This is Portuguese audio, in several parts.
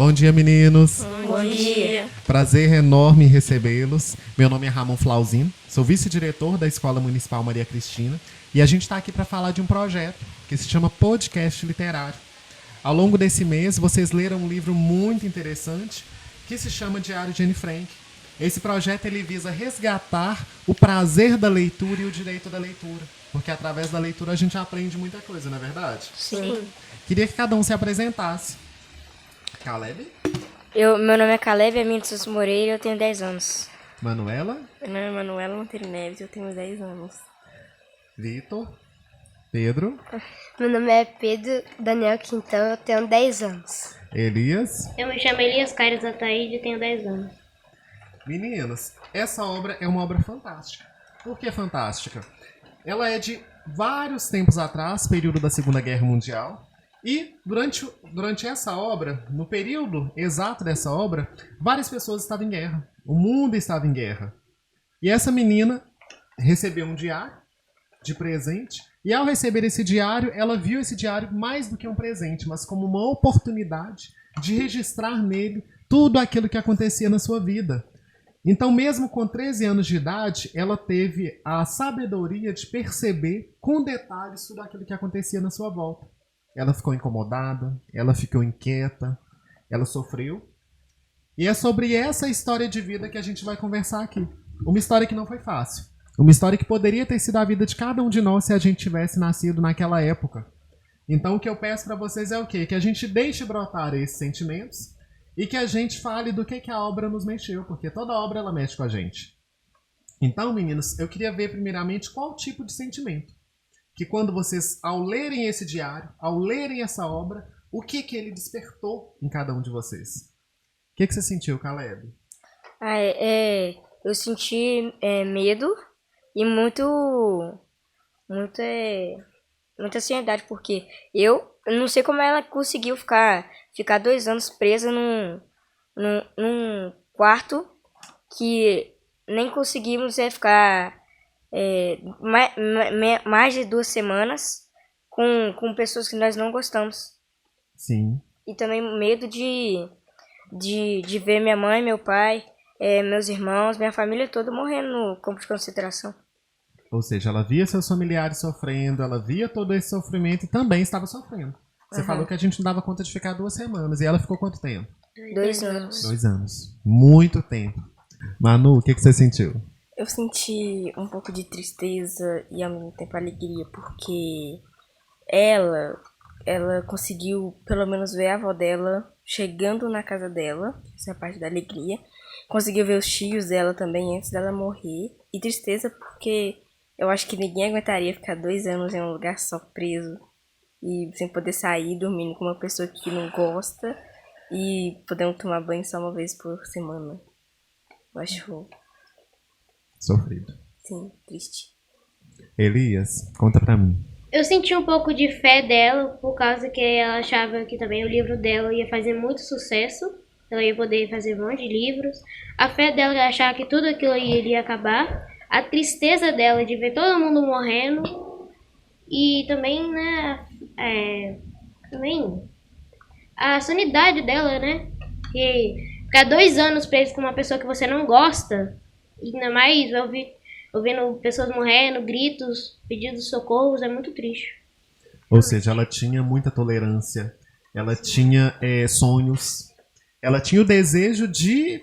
Bom dia, meninos. Bom dia. Prazer enorme em recebê-los. Meu nome é Ramon Flauzino, sou vice-diretor da Escola Municipal Maria Cristina e a gente está aqui para falar de um projeto que se chama Podcast Literário. Ao longo desse mês, vocês leram um livro muito interessante que se chama Diário de Anne Frank. Esse projeto ele visa resgatar o prazer da leitura e o direito da leitura, porque através da leitura a gente aprende muita coisa, não é verdade? Sim. Queria que cada um se apresentasse. Caleb? Meu nome é Caleb, é de Souza Moreira, eu tenho 10 anos. Manuela? Meu nome é Manuela Monteiro Neves, eu tenho 10 anos. Vitor? Pedro? Meu nome é Pedro Daniel Quintão, eu tenho 10 anos. Elias? Eu me chamo Elias Caires Ataíde e tenho 10 anos. Meninas, essa obra é uma obra fantástica. Por que fantástica? Ela é de vários tempos atrás, período da Segunda Guerra Mundial. E durante essa obra, no período exato dessa obra, várias pessoas estavam em guerra. O mundo estava em guerra. E essa menina recebeu um diário de presente. E ao receber esse diário, ela viu esse diário mais do que um presente, mas como uma oportunidade de registrar nele tudo aquilo que acontecia na sua vida. Então, mesmo com 13 anos de idade, ela teve a sabedoria de perceber com detalhes tudo aquilo que acontecia na sua volta. Ela ficou incomodada, ela ficou inquieta, ela sofreu. E é sobre essa história de vida que a gente vai conversar aqui. Uma história que não foi fácil. Uma história que poderia ter sido a vida de cada um de nós se a gente tivesse nascido naquela época. Então, o que eu peço para vocês é o quê? Que a gente deixe brotar esses sentimentos e que a gente fale do que a obra nos mexeu, porque toda obra ela mexe com a gente. Então, meninos, eu queria ver primeiramente qual tipo de sentimento. Que quando vocês, ao lerem esse diário, ao lerem essa obra, o que ele despertou em cada um de vocês? O que você sentiu, Caleb? Eu senti medo e muita ansiedade, porque eu não sei como ela conseguiu ficar 2 anos presa num quarto que nem conseguimos ficar mais de 2 semanas com pessoas que nós não gostamos. Sim. E também medo de ver minha mãe, meu pai, meus irmãos, minha família toda morrendo no campo de concentração. Ou seja, ela via seus familiares sofrendo, ela via todo esse sofrimento e também estava sofrendo. Você falou que a gente não dava conta de ficar 2 semanas. E ela ficou quanto tempo? 2 anos. 2 anos. Muito tempo. Manu, o que você sentiu? Eu senti um pouco de tristeza e ao mesmo tempo alegria, porque ela conseguiu pelo menos ver a avó dela chegando na casa dela, essa é a parte da alegria. Conseguiu ver os tios dela também antes dela morrer. E tristeza porque eu acho que ninguém aguentaria ficar 2 anos em um lugar só preso e sem poder sair, dormindo com uma pessoa que não gosta e podendo tomar banho só uma vez por semana. Eu acho... Sofrido. Sim, triste. Elias, conta pra mim. Eu senti um pouco de fé dela, por causa que ela achava que também o livro dela ia fazer muito sucesso. Ela ia poder fazer um monte de livros. A fé dela de achar que tudo aquilo iria acabar. A tristeza dela de ver todo mundo morrendo. E também, né, também a sanidade dela, né? Que ficar 2 anos preso com uma pessoa que você não gosta, e ainda mais ouvindo pessoas morrendo, gritos, pedidos de socorros, é muito triste. Ou seja, ela tinha muita tolerância, ela tinha sonhos, ela tinha o desejo de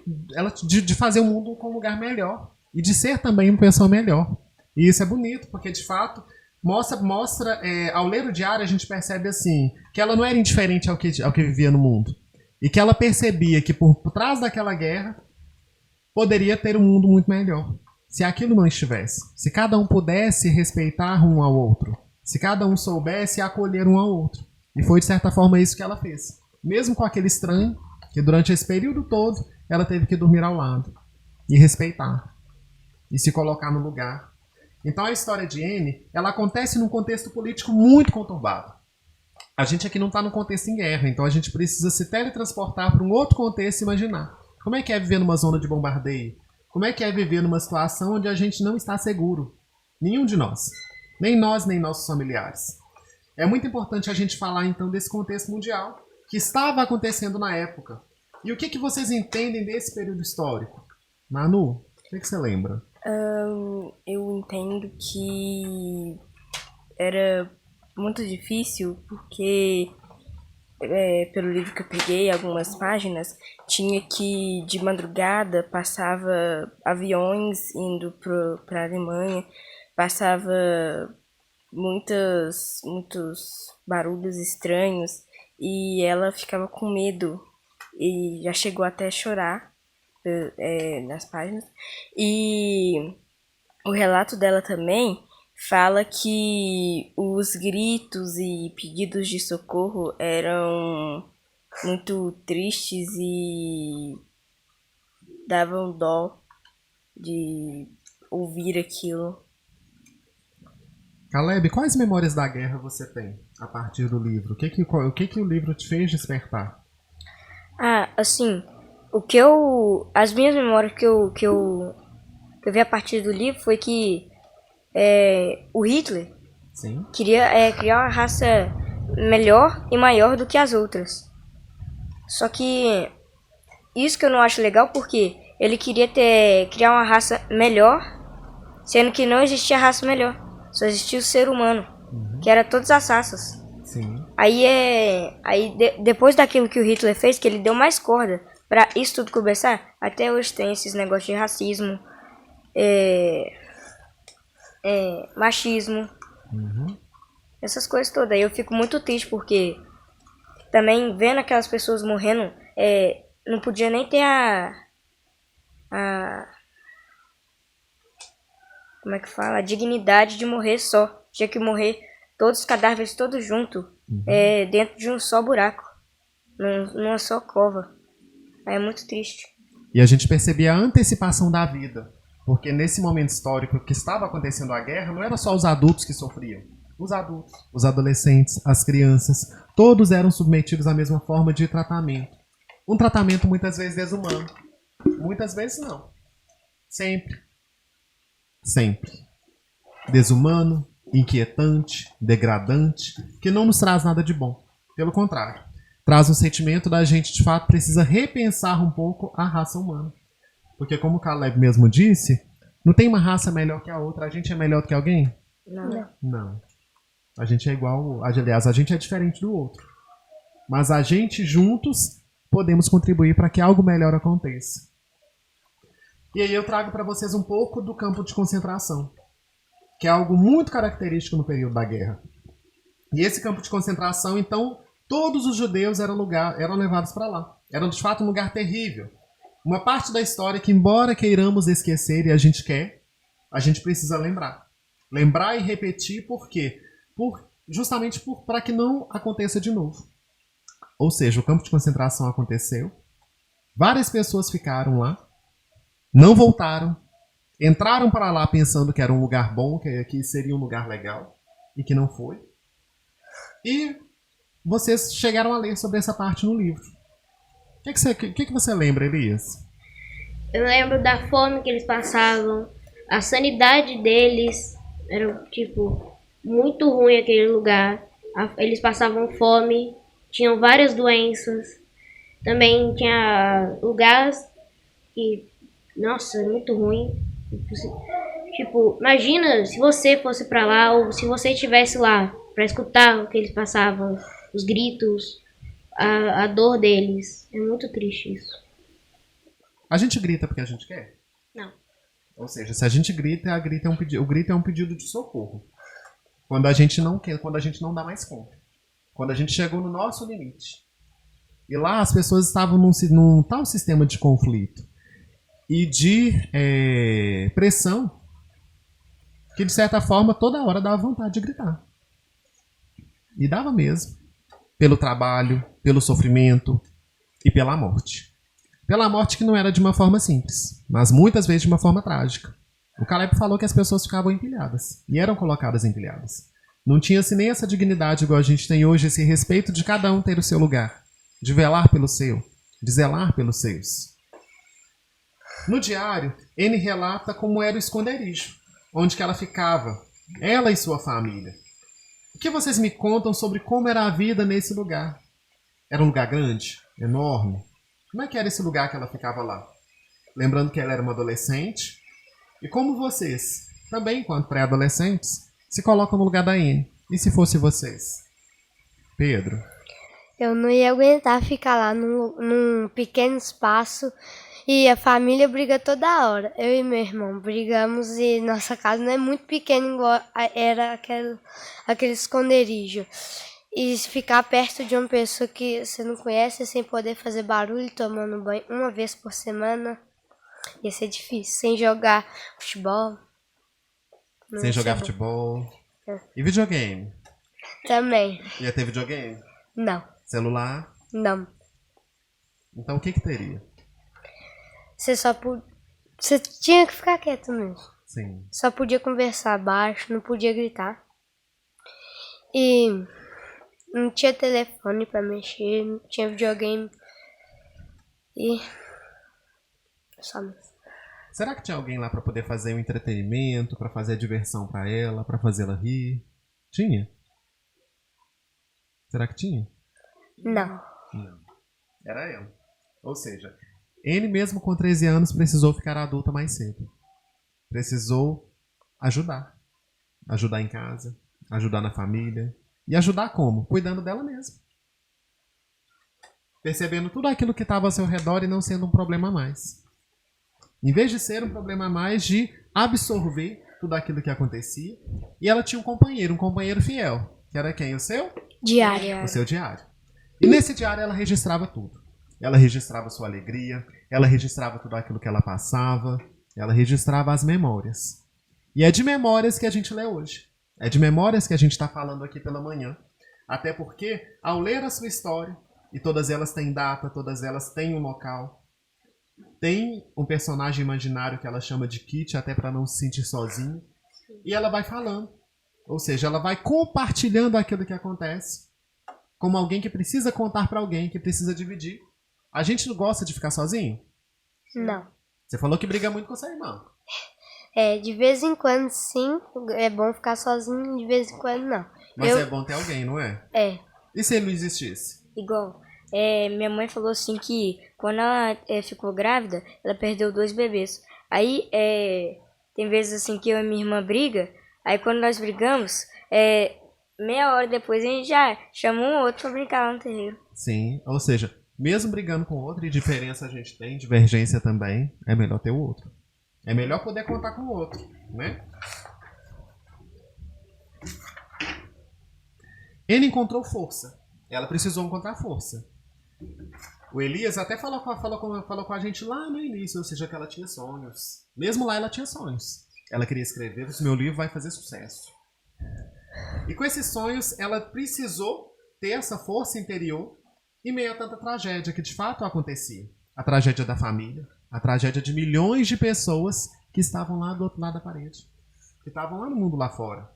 fazer o mundo um lugar melhor e de ser também uma pessoa melhor. E isso é bonito, porque de fato mostra ao ler o diário a gente percebe assim que ela não era indiferente ao que vivia no mundo e que ela percebia que por trás daquela guerra poderia ter um mundo muito melhor. Se aquilo não estivesse, se cada um pudesse respeitar um ao outro, se cada um soubesse acolher um ao outro. E foi de certa forma isso que ela fez. Mesmo com aquele estranho, que durante esse período todo ela teve que dormir ao lado e respeitar e se colocar no lugar. Então a história de Anne, ela acontece num contexto político muito conturbado. A gente aqui não está num contexto em guerra, então a gente precisa se teletransportar para um outro contexto e imaginar. Como é que é viver numa zona de bombardeio? Como é que é viver numa situação onde a gente não está seguro? Nenhum de nós. Nem nós, nem nossos familiares. É muito importante a gente falar, então, desse contexto mundial que estava acontecendo na época. E o que vocês entendem desse período histórico? Manu, o que você lembra? Eu entendo que era muito difícil porque, pelo livro que eu peguei, algumas páginas, tinha que de madrugada passava aviões indo para a Alemanha, passava muitos barulhos estranhos e ela ficava com medo e já chegou até a chorar nas páginas. E o relato dela também fala que os gritos e pedidos de socorro eram muito tristes e davam dó de ouvir aquilo. Caleb, quais memórias da guerra você tem a partir do livro? O que o livro te fez despertar? Assim, as minhas memórias que eu vi a partir do livro foi que o Hitler Sim. queria criar uma raça melhor e maior do que as outras. Só que isso que eu não acho legal, porque ele queria criar uma raça melhor, sendo que não existia raça melhor. Só existia o ser humano, que era todas as raças. Sim. Depois daquilo que o Hitler fez, que ele deu mais corda pra isso tudo começar, até hoje tem esses negócios de racismo, machismo, essas coisas todas. Aí eu fico muito triste porque também vendo aquelas pessoas morrendo, não podia nem ter como é que fala? A dignidade de morrer só. Tinha que morrer todos os cadáveres todos juntos, dentro de um só buraco, numa só cova. Aí é muito triste. E a gente percebia a antecipação da vida. Porque nesse momento histórico que estava acontecendo a guerra, não era só os adultos que sofriam. Os adultos, os adolescentes, as crianças, todos eram submetidos à mesma forma de tratamento. Um tratamento muitas vezes desumano. Muitas vezes não. Sempre. Sempre. Desumano, inquietante, degradante, que não nos traz nada de bom. Pelo contrário, traz um sentimento da gente, de fato, precisa repensar um pouco a raça humana. Porque como o Caleb mesmo disse, não tem uma raça melhor que a outra. A gente é melhor do que alguém? Não. A gente é igual, aliás, a gente é diferente do outro. Mas a gente juntos podemos contribuir para que algo melhor aconteça. E aí eu trago para vocês um pouco do campo de concentração, que é algo muito característico no período da guerra. E esse campo de concentração, então, todos os judeus eram levados para lá. Era de fato um lugar terrível. Uma parte da história que, embora queiramos esquecer e a gente quer, a gente precisa lembrar. Lembrar e repetir por quê? Justamente para que não aconteça de novo. Ou seja, o campo de concentração aconteceu, várias pessoas ficaram lá, não voltaram, entraram para lá pensando que era um lugar bom, que seria um lugar legal, e que não foi. E vocês chegaram a ler sobre essa parte no livro. O que você lembra, Elias? Eu lembro da fome que eles passavam, a sanidade deles era, muito ruim aquele lugar. Eles passavam fome, tinham várias doenças. Também tinha lugares que, nossa, muito ruim. Imagina se você fosse pra lá, ou se você estivesse lá pra escutar o que eles passavam, os gritos, a dor deles. É muito triste isso. A gente grita porque a gente quer? Não. Ou seja, se a gente grita, o grito é um pedido de socorro. Quando a gente não quer, quando a gente não dá mais conta. Quando a gente chegou no nosso limite. E lá as pessoas estavam num tal sistema de conflito e de pressão que, de certa forma, toda hora dava vontade de gritar. E dava mesmo. Pelo trabalho, pelo sofrimento e pela morte. Pela morte que não era de uma forma simples, mas muitas vezes de uma forma trágica. O Caleb falou que as pessoas ficavam empilhadas, e eram colocadas empilhadas. Não tinha-se nem essa dignidade igual a gente tem hoje, esse respeito de cada um ter o seu lugar, de velar pelo seu, de zelar pelos seus. No diário, Anne relata como era o esconderijo, onde que ela ficava, ela e sua família. O que vocês me contam sobre como era a vida nesse lugar? Era um lugar grande? Enorme? Como é que era esse lugar que ela ficava lá? Lembrando que ela era uma adolescente. E como vocês, também enquanto pré-adolescentes, se colocam no lugar da Anne? E se fosse vocês? Pedro? Eu não ia aguentar ficar lá num pequeno espaço e a família briga toda hora. Eu e meu irmão brigamos e nossa casa não é muito pequena igual era aquele esconderijo. E ficar perto de uma pessoa que você não conhece sem poder fazer barulho, tomando banho uma vez por semana, ia ser difícil. Sem jogar futebol. não Sem ia jogar ser bom. futebol? É. E videogame? Também. Ia ter videogame? Não, Celular? não. Então o que teria? Você tinha que ficar quieto mesmo. Sim. Só podia conversar baixo, não podia gritar. E não tinha telefone pra mexer, não tinha videogame. E só mesmo. Será que tinha alguém lá pra poder fazer um entretenimento, pra fazer a diversão pra ela, pra fazê-la rir? Tinha? Será que tinha? Não. Não. Era ela. Ou seja, ele mesmo com 13 anos precisou ficar adulta mais cedo. Precisou ajudar. Ajudar em casa, ajudar na família. E ajudar como? Cuidando dela mesma. Percebendo tudo aquilo que estava ao seu redor e não sendo um problema a mais. Em vez de ser um problema a mais, de absorver tudo aquilo que acontecia. E ela tinha um companheiro fiel. Que era quem? O seu? Diário. O seu diário. E nesse diário ela registrava tudo. Ela registrava sua alegria, ela registrava tudo aquilo que ela passava, ela registrava as memórias. E é de memórias que a gente lê hoje. É de memórias que a gente está falando aqui pela manhã. Até porque, ao ler a sua história, e todas elas têm data, todas elas têm um local, tem um personagem imaginário que ela chama de Kitty, até para não se sentir sozinha, e ela vai falando. Ou seja, ela vai compartilhando aquilo que acontece, como alguém que precisa contar para alguém, que precisa dividir. A gente não gosta de ficar sozinho? Não. Você falou que briga muito com seu irmão. De vez em quando sim, é bom ficar sozinho, de vez em quando não. Mas é bom ter alguém, não é? É. E se ele não existisse? Igual, minha mãe falou assim que quando ela ficou grávida, ela perdeu 2 bebês. Aí, tem vezes assim que eu e minha irmã briga, aí quando nós brigamos, meia hora depois a gente já chama um ou outro pra brincar lá no terreiro. Sim, ou seja, mesmo brigando com o outro, e diferença a gente tem, divergência também, é melhor ter o outro. É melhor poder contar com o outro, né? Ele encontrou força. Ela precisou encontrar força. O Elias até falou com a gente lá no início, ou seja, que ela tinha sonhos. Mesmo lá ela tinha sonhos. Ela queria escrever, o meu livro vai fazer sucesso. E com esses sonhos, ela precisou ter essa força interior em meio a tanta tragédia que de fato acontecia. A tragédia da família, a tragédia de milhões de pessoas que estavam lá do outro lado da parede. Que estavam lá no mundo lá fora.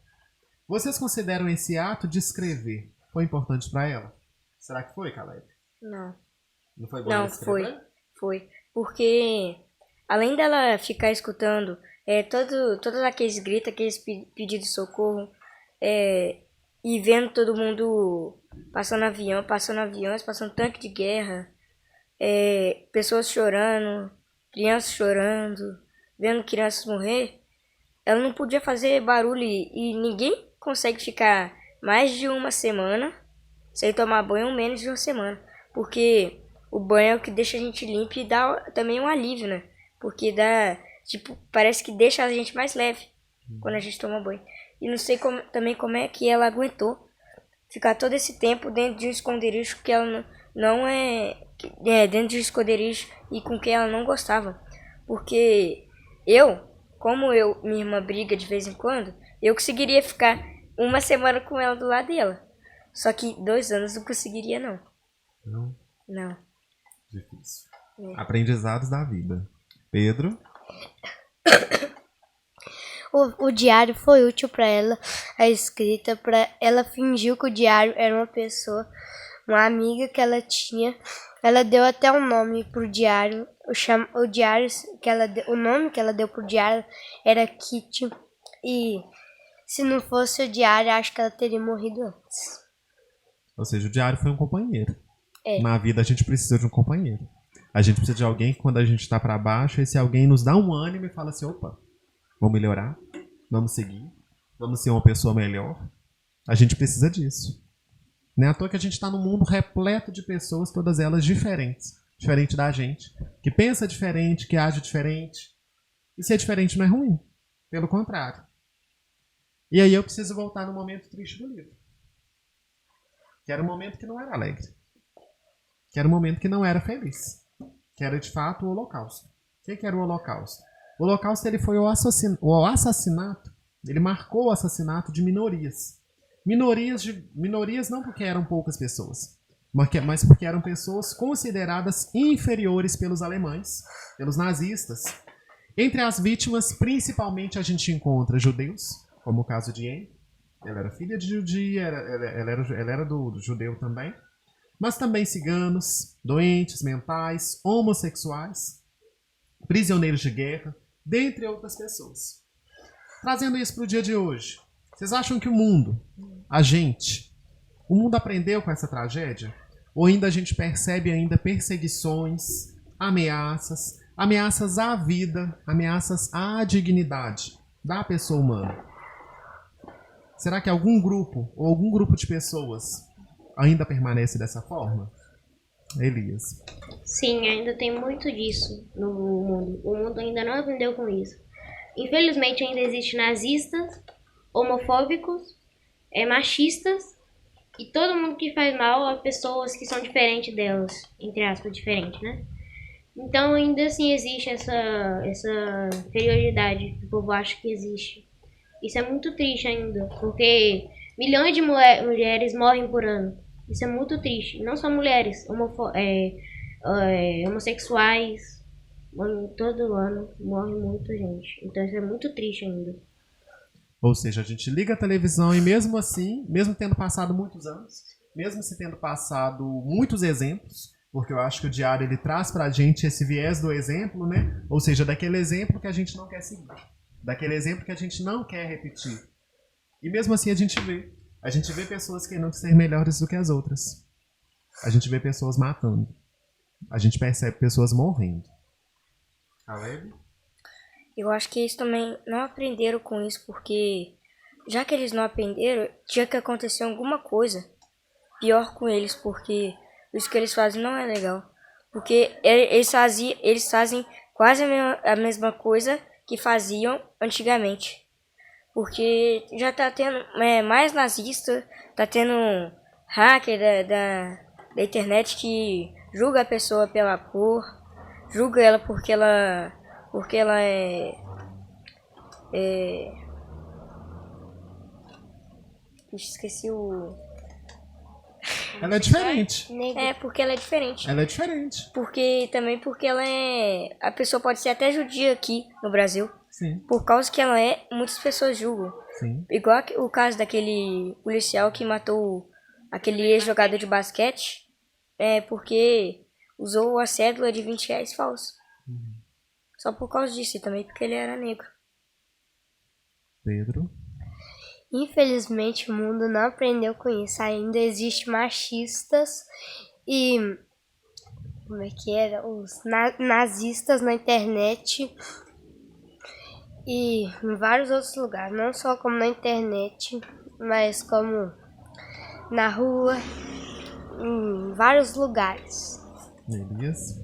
Vocês consideram esse ato de escrever foi importante para ela? Será que foi, Caleb? Não. Não foi bom Não, ela escrever? Foi. Porque além dela ficar escutando todos aqueles gritos, aqueles pedidos de socorro, e vendo todo mundo passando aviões, passando tanque de guerra, pessoas chorando, crianças chorando, vendo crianças morrer, ela não podia fazer barulho e ninguém consegue ficar mais de uma semana sem tomar banho, ou menos de uma semana. Porque o banho é o que deixa a gente limpo e dá também um alívio, né? Porque parece que deixa a gente mais leve quando a gente toma banho. E não sei como é que ela aguentou ficar todo esse tempo dentro de um esconderijo que ela não dentro de um esconderijo e com quem ela não gostava. Porque minha irmã briga de vez em quando, eu conseguiria ficar uma semana com ela do lado dela. Só que 2 anos não conseguiria, não. Não. Difícil. Aprendizados da vida. Pedro? O diário foi útil para ela, a escrita, para ela fingiu que o diário era uma pessoa, uma amiga que ela tinha. Ela deu até um nome pro diário. O diário o nome que ela deu pro diário era Kitty. E se não fosse o diário, acho que ela teria morrido antes. Ou seja, o diário foi um companheiro. Na vida a gente precisa de um companheiro. A gente precisa de alguém que quando a gente tá pra baixo, esse alguém nos dá um ânimo e fala assim, opa, vamos melhorar, vamos seguir, vamos ser uma pessoa melhor. A gente precisa disso. Não é à toa que a gente tá num mundo repleto de pessoas, todas elas diferentes. Diferente da gente, que pensa diferente, que age diferente. E ser diferente não é ruim, pelo contrário. E aí eu preciso voltar no momento triste do livro. Que era um momento que não era alegre. Que era um momento que não era feliz. Que era de fato o Holocausto. O que era o Holocausto? O Holocausto ele foi o assassinato, ele marcou o assassinato de minorias. Minorias não porque eram poucas pessoas, mas porque eram pessoas consideradas inferiores pelos alemães, pelos nazistas. Entre as vítimas, principalmente a gente encontra judeus, como o caso de Anne. Ela era filha de judia, ela era do judeu também. Mas também ciganos, doentes mentais, homossexuais, prisioneiros de guerra, dentre outras pessoas. Trazendo isso para o dia de hoje, vocês acham que o mundo aprendeu com essa tragédia? Ou ainda a gente percebe ainda perseguições, ameaças à vida, ameaças à dignidade da pessoa humana? Será que algum grupo de pessoas ainda permanece dessa forma? Elias. Sim, ainda tem muito disso no mundo. O mundo ainda não aprendeu com isso. Infelizmente ainda existem nazistas, homofóbicos, machistas e todo mundo que faz mal a pessoas que são diferentes delas, entre aspas, diferente, né? Então ainda assim existe essa inferioridade que o povo acha que existe. Isso é muito triste ainda, porque milhões de mulheres morrem por ano. Isso é muito triste. Não só mulheres, homossexuais, todo ano morre muita gente. Então isso é muito triste ainda. Ou seja, a gente liga a televisão e mesmo assim, mesmo tendo passado muitos anos, mesmo se tendo passado muitos exemplos, porque eu acho que o diário ele traz pra gente esse viés do exemplo, né? Ou seja, daquele exemplo que a gente não quer seguir. Daquele exemplo que a gente não quer repetir. E mesmo assim a gente vê pessoas querendo ser melhores do que as outras. A gente vê pessoas matando. A gente percebe pessoas morrendo. Caleb? Eu acho que eles também não aprenderam com isso, porque já que eles não aprenderam, tinha que acontecer alguma coisa pior com eles, porque isso que eles fazem não é legal. Porque eles fazem quase a mesma coisa que faziam antigamente. Porque já tá tendo mais nazista, tá tendo hacker da internet que julga a pessoa pela cor, julga ela porque ela esqueci o... Ela é diferente. Porque ela é diferente. Ela é diferente. Porque ela é... A pessoa pode ser até judia aqui no Brasil. Sim. Por causa que ela é, muitas pessoas julgam. Sim. Igual o caso daquele policial que matou aquele ex-jogador de basquete, porque usou a cédula de R$ 20 falso. Só por causa disso, e também porque ele era negro. Pedro? Infelizmente o mundo não aprendeu com isso. Ainda existem machistas e... Como é que era? Os nazistas na internet e em vários outros lugares. Não só como na internet, mas como na rua, em vários lugares. Elias?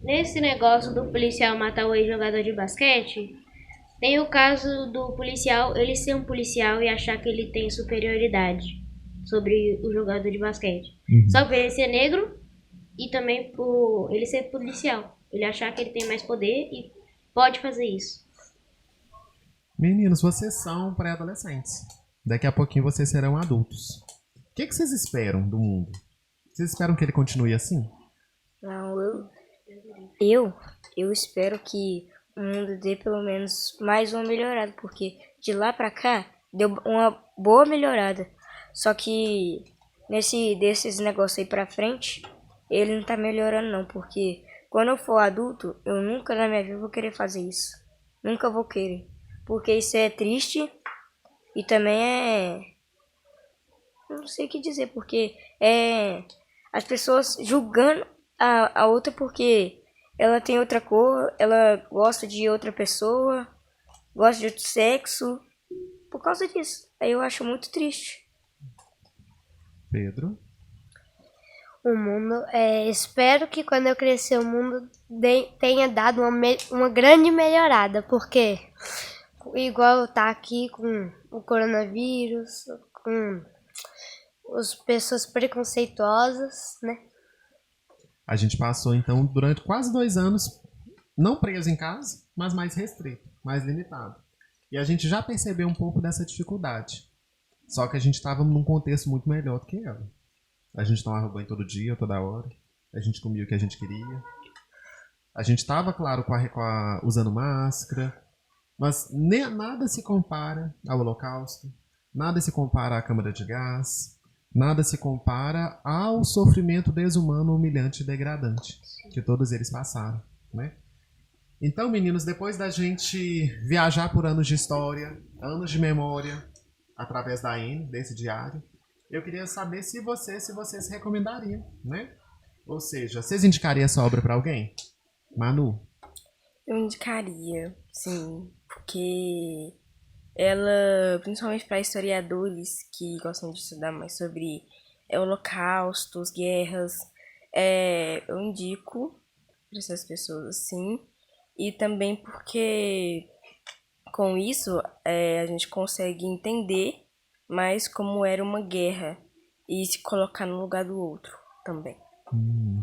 Nesse negócio do policial matar o ex-jogador de basquete, tem o caso do policial, ele ser um policial e achar que ele tem superioridade sobre o jogador de basquete. Só por ele ser negro e também por ele ser policial. Ele achar que ele tem mais poder e pode fazer isso. Meninos, vocês são pré-adolescentes. Daqui a pouquinho vocês serão adultos. O que vocês esperam do mundo? Vocês esperam que ele continue assim? Não, eu espero que o mundo dê pelo menos mais uma melhorada, porque de lá pra cá deu uma boa melhorada. Só que desses negócios aí pra frente, ele não tá melhorando não, porque quando eu for adulto, eu nunca na minha vida vou querer fazer isso. Nunca vou querer. Porque isso é triste e também não sei o que dizer, porque as pessoas julgando A outra porque ela tem outra cor, ela gosta de outra pessoa, gosta de outro sexo, por causa disso. Aí eu acho muito triste. Pedro? O mundo, espero que quando eu crescer o mundo tenha dado uma grande melhorada, porque igual tá aqui com o coronavírus, com as pessoas preconceituosas, né? A gente passou, então, durante quase 2 anos, não preso em casa, mas mais restrito, mais limitado. E a gente já percebeu um pouco dessa dificuldade. Só que a gente estava num contexto muito melhor do que ela. A gente tomava banho todo dia, toda hora. A gente comia o que a gente queria. A gente estava, claro, usando máscara. Mas nada se compara ao Holocausto. Nada se compara à câmara de gás. Nada se compara ao sofrimento desumano, humilhante e degradante que todos eles passaram, né? Então, meninos, depois da gente viajar por anos de história, anos de memória, através da N, desse diário, eu queria saber se vocês recomendariam, né? Ou seja, vocês indicariam essa obra para alguém? Manu? Eu indicaria, sim, porque ela, principalmente para historiadores que gostam de estudar mais sobre holocaustos, guerras, eu indico para essas pessoas, assim. E também porque com isso a gente consegue entender mais como era uma guerra e se colocar no lugar do outro também.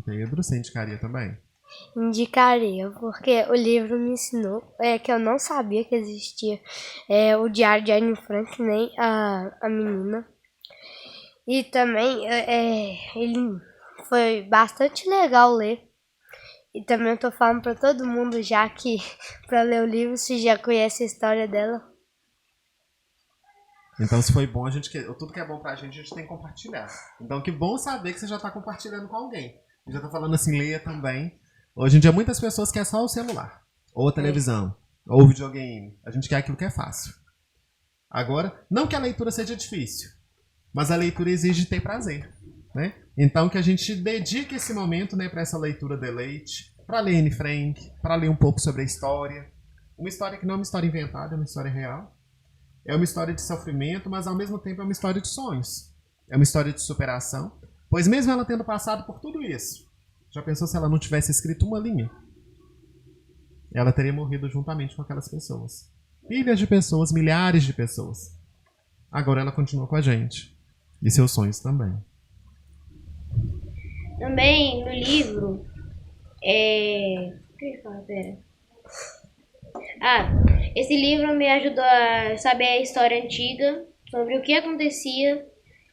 Pedro, você indicaria também? Indicaria, porque o livro me ensinou que eu não sabia que existia o Diário de Anne Frank, nem a menina. E também ele foi bastante legal ler. E também eu tô falando pra todo mundo já que pra ler o livro, se já conhece a história dela. Então, se foi bom, tudo que é bom pra gente, a gente tem que compartilhar. Então, que bom saber que você já tá compartilhando com alguém. Eu já tô falando assim, leia também. Hoje em dia, muitas pessoas querem só o celular, ou a televisão, ou o videogame. A gente quer aquilo que é fácil. Agora, não que a leitura seja difícil, mas a leitura exige ter prazer, né? Então, que a gente dedique esse momento, né, para essa leitura deleite, para ler Anne Frank, para ler um pouco sobre a história. Uma história que não é uma história inventada, é uma história real. É uma história de sofrimento, mas ao mesmo tempo é uma história de sonhos. É uma história de superação. Pois mesmo ela tendo passado por tudo isso, já pensou se ela não tivesse escrito uma linha? Ela teria morrido juntamente com aquelas pessoas. Milhares de pessoas, milhares de pessoas. Agora ela continua com a gente. E seus sonhos também. Também no livro, o que eu ia falar, pera. Esse livro me ajudou a saber a história antiga, sobre o que acontecia.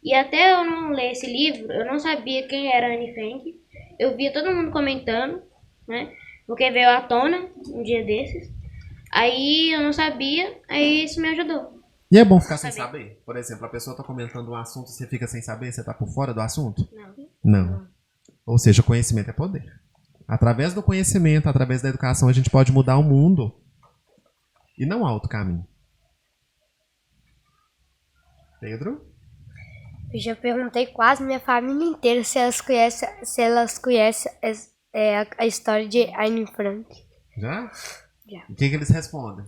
E até eu não ler esse livro, eu não sabia quem era Anne Frank. Eu via todo mundo comentando, né? Porque veio à tona um dia desses. Aí eu não sabia, aí isso me ajudou. E é bom ficar sem saber? Por exemplo, a pessoa tá comentando um assunto e você fica sem saber? Você tá por fora do assunto? Não. Ou seja, conhecimento é poder. Através do conhecimento, através da educação, a gente pode mudar o mundo. E não há outro caminho. Pedro? Eu já perguntei quase minha família inteira se elas conhecem a história de Anne Frank. Já? Já. O que eles respondem?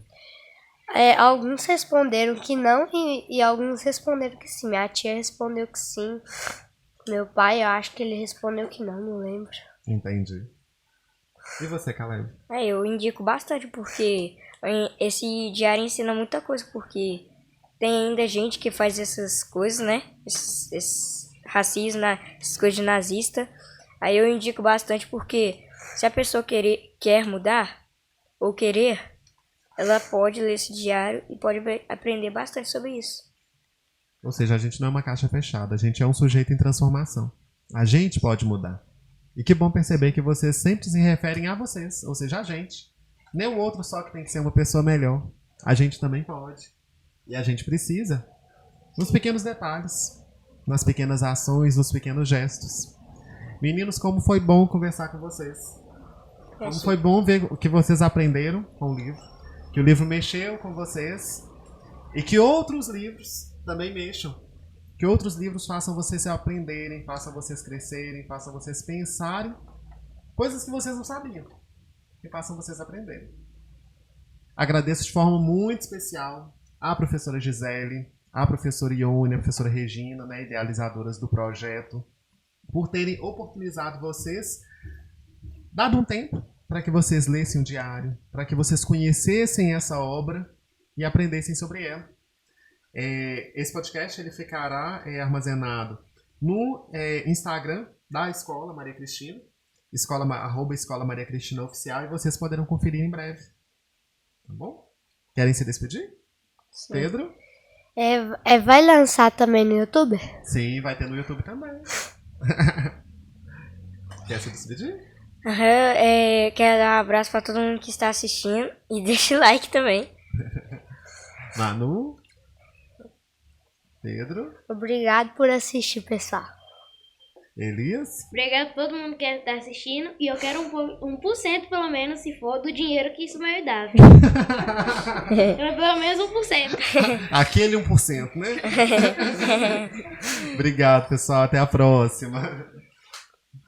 Alguns responderam que não e alguns responderam que sim. Minha tia respondeu que sim. Meu pai, eu acho que ele respondeu que não lembro. Entendi. E você, Caleb? Eu indico bastante porque esse diário ensina muita coisa, porque tem ainda gente que faz essas coisas, né? Esse racismo, essas coisas de nazista. Aí eu indico bastante porque se a pessoa quer mudar ou querer, ela pode ler esse diário e pode aprender bastante sobre isso. Ou seja, a gente não é uma caixa fechada, a gente é um sujeito em transformação. A gente pode mudar. E que bom perceber que vocês sempre se referem a vocês, ou seja, a gente. Nem o outro só que tem que ser uma pessoa melhor. A gente também pode. E a gente precisa. Nos pequenos detalhes, nas pequenas ações, nos pequenos gestos. Meninos, como foi bom conversar com vocês. Como foi bom ver o que vocês aprenderam com o livro. Que o livro mexeu com vocês. E que outros livros também mexam. Que outros livros façam vocês se aprenderem, façam vocês crescerem, façam vocês pensarem coisas que vocês não sabiam, que façam vocês aprenderem. Agradeço de forma muito especial à professora Gisele, à professora Ione, à professora Regina, né, idealizadoras do projeto, por terem oportunizado vocês, dado um tempo para que vocês lessem o diário, para que vocês conhecessem essa obra e aprendessem sobre ela. Esse podcast ele ficará armazenado no Instagram da Escola Maria Cristina, @Escola Maria Cristina Oficial, e vocês poderão conferir em breve. Tá bom? Querem se despedir? Sim. Pedro? Vai lançar também no YouTube? Sim, vai ter no YouTube também. Quer se despedir? Quero dar um abraço para todo mundo que está assistindo e deixa o like também. Manu? Pedro? Obrigado por assistir, pessoal. Elias? Obrigado a todo mundo que está assistindo. E eu quero 1% pelo menos, se for, do dinheiro que isso vai dar. Quero pelo menos 1%. Aquele 1%, né? Obrigado, pessoal. Até a próxima.